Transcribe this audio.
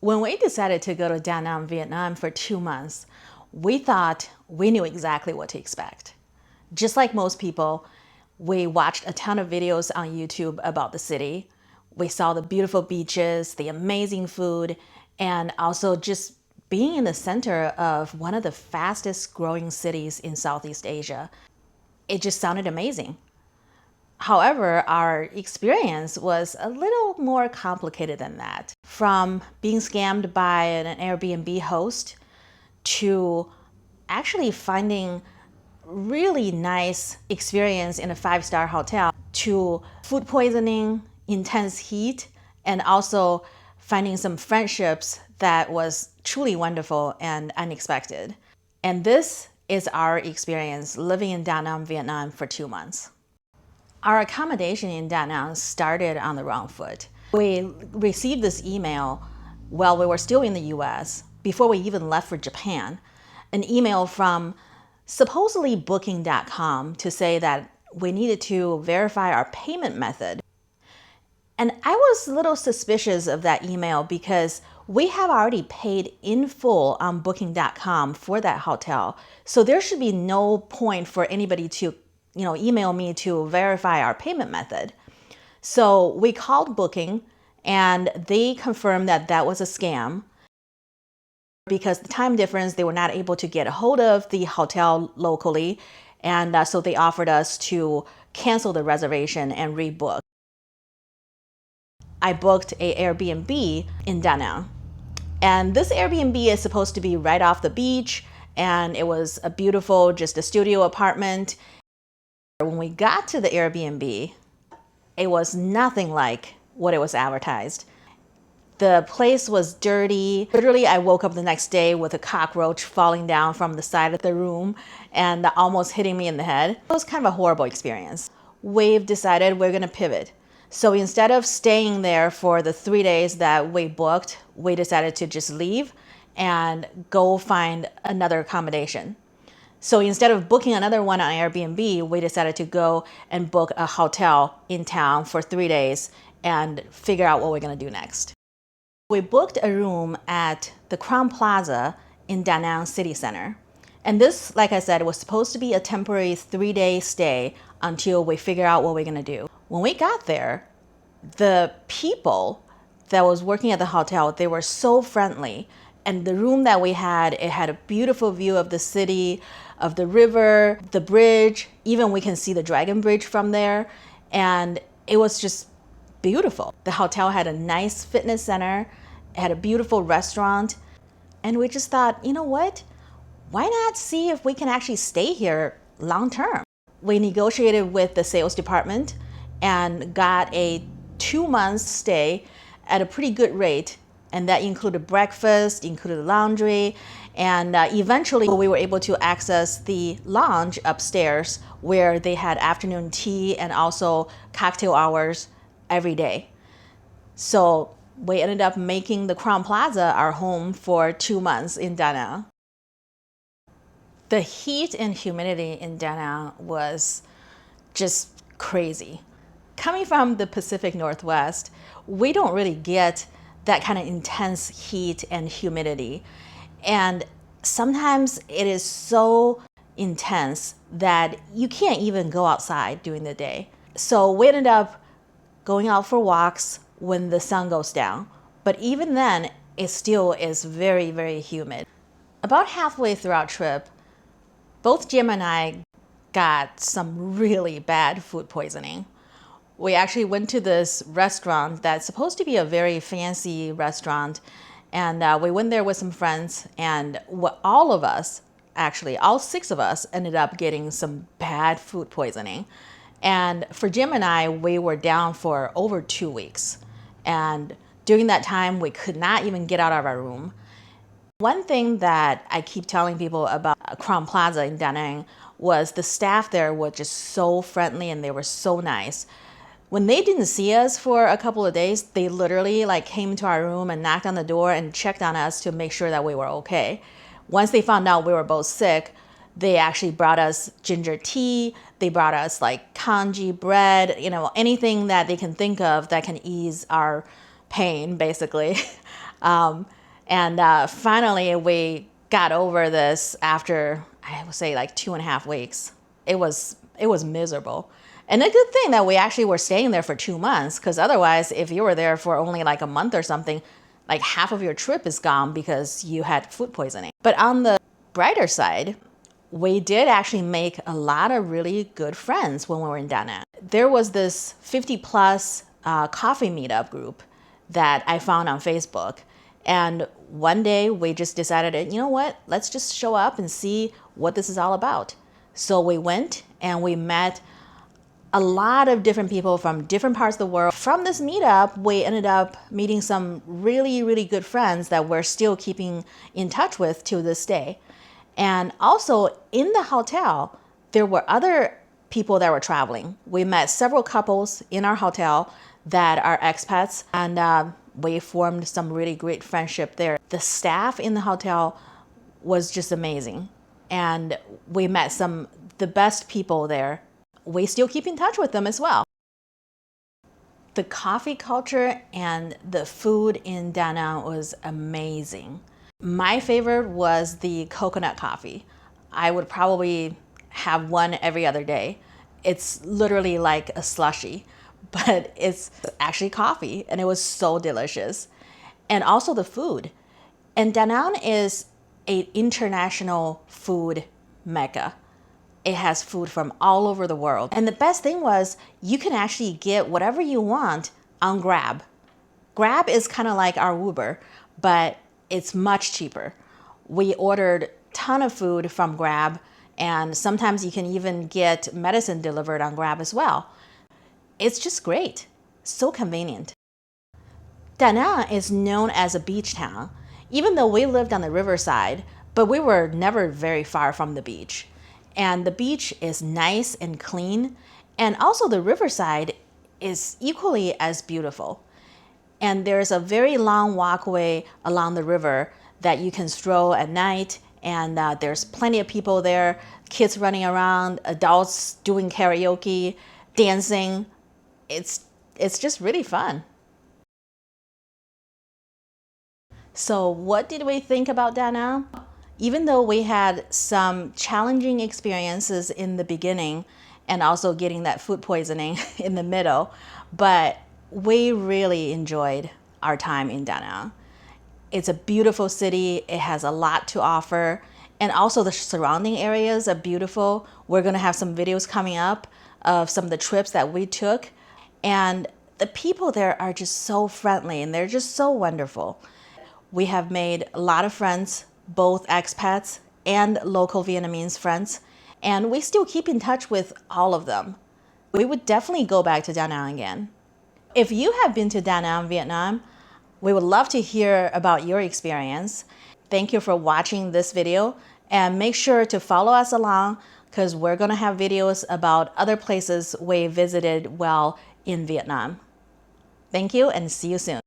When we decided to go to Da Nang, Vietnam for 2 months, we thought we knew exactly what to expect. Just like most people, we watched a ton of videos on YouTube about the city. We saw the beautiful beaches, the amazing food, and also just being in the center of one of the fastest growing cities in Southeast Asia. It just sounded amazing. However, our experience was a little more complicated than that. From being scammed by an Airbnb host to actually finding really nice experience in a five-star hotel to food poisoning, intense heat, and also finding some friendships that was truly wonderful and unexpected. And this is our experience living in Da Nang, Vietnam for 2 months. Our accommodation in Da Nang started on the wrong foot. We received this email while we were still in the US, before we even left for Japan, an email from supposedly booking.com to say that we needed to verify our payment method. And I was a little suspicious of that email because we have already paid in full on booking.com for that hotel. So there should be no point for anybody to email me to verify our payment method. So we called Booking and they confirmed that that was a scam. Because the time difference, they were not able to get a hold of the hotel locally. And so they offered us to cancel the reservation and rebook. I booked a Airbnb in Da Nang. And this Airbnb is supposed to be right off the beach. And it was a beautiful, just a studio apartment. When we got to the Airbnb, it was nothing like what it was advertised. The place was dirty. Literally, I woke up the next day with a cockroach falling down from the side of the room and almost hitting me in the head. It was kind of a horrible experience. We've decided we're gonna pivot. So instead of staying there for the 3 days that we booked, we decided to just leave and go find another accommodation. So instead of booking another one on Airbnb, we decided to go and book a hotel in town for 3 days and figure out what we're gonna do next. We booked a room at the Crowne Plaza in Da Nang City Center. And this, like I said, was supposed to be a temporary 3-day stay until we figure out what we're gonna do. When we got there, the people that was working at the hotel, they were so friendly. And the room that we had, it had a beautiful view of the city, of the river, the bridge. Even we can see the Dragon Bridge from there. And it was just beautiful. The hotel had a nice fitness center, it had a beautiful restaurant. And we just thought, you know what? Why not see if we can actually stay here long term? We negotiated with the sales department and got a 2 month stay at a pretty good rate. And that included breakfast, included laundry, and eventually we were able to access the lounge upstairs where they had afternoon tea and also cocktail hours every day. So we ended up making the Crowne Plaza our home for 2 months in Da Nang. The heat and humidity in Da Nang was just crazy. Coming from the Pacific Northwest, we don't really get that kind of intense heat and humidity. And sometimes it is so intense that you can't even go outside during the day. So we ended up going out for walks when the sun goes down. But even then, it still is very, very humid. About halfway through our trip, both Jim and I got some really bad food poisoning. We actually went to this restaurant that's supposed to be a very fancy restaurant. And we went there with some friends, and all of us, actually, all 6 of us, ended up getting some bad food poisoning. And for Jim and I, we were down for over 2 weeks. And during that time, we could not even get out of our room. One thing that I keep telling people about Crowne Plaza in Da Nang was the staff there were just so friendly and they were so nice. When they didn't see us for a couple of days, they literally came to our room and knocked on the door and checked on us to make sure that we were okay. Once they found out we were both sick, they actually brought us ginger tea. They brought us congee bread, anything that they can think of that can ease our pain, basically. And finally, we got over this after, I would say, like 2.5 weeks. It was miserable. And a good thing that we actually were staying there for 2 months, because otherwise, if you were there for only like a month or something, like half of your trip is gone because you had food poisoning. But on the brighter side, we did actually make a lot of really good friends when we were in Da Nang. There was this 50 plus coffee meetup group that I found on Facebook. And one day we just decided, you know what, let's just show up and see what this is all about. So we went and we met a lot of different people from different parts of the world. From this meetup, we ended up meeting some really, really good friends that we're still keeping in touch with to this day. And also in the hotel, there were other people that were traveling. We met several couples in our hotel that are expats, and we formed some really great friendship there. The staff in the hotel was just amazing. And we met the best people there. We still keep in touch with them as well. The coffee culture and the food in Da Nang was amazing. My favorite was the coconut coffee. I would probably have one every other day. It's literally like a slushie, but it's actually coffee, and it was so delicious. And also the food. And Da Nang is an international food mecca. It has food from all over the world. And the best thing was you can actually get whatever you want on Grab. Grab is kind of like our Uber, but it's much cheaper. We ordered a ton of food from Grab, and sometimes you can even get medicine delivered on Grab as well. It's just great. So convenient. Da Nang is known as a beach town, even though we lived on the riverside, but we were never very far from the beach. And the beach is nice and clean, and also the riverside is equally as beautiful. And there's a very long walkway along the river that you can stroll at night, and there's plenty of people there, kids running around, adults doing karaoke, dancing. It's just really fun. So what did we think about Da Nang? Even though we had some challenging experiences in the beginning and also getting that food poisoning in the middle, but we really enjoyed our time in Da Nang. It's a beautiful city. It has a lot to offer. And also the surrounding areas are beautiful. We're gonna have some videos coming up of some of the trips that we took. And the people there are just so friendly and they're just so wonderful. We have made a lot of friends, both expats and local Vietnamese friends, and we still keep in touch with all of them. We would definitely go back to Da Nang again. If you have been to Da Nang, Vietnam, we would love to hear about your experience. Thank you for watching this video, and make sure to follow us along because we're gonna have videos about other places we visited while in Vietnam. Thank you and see you soon.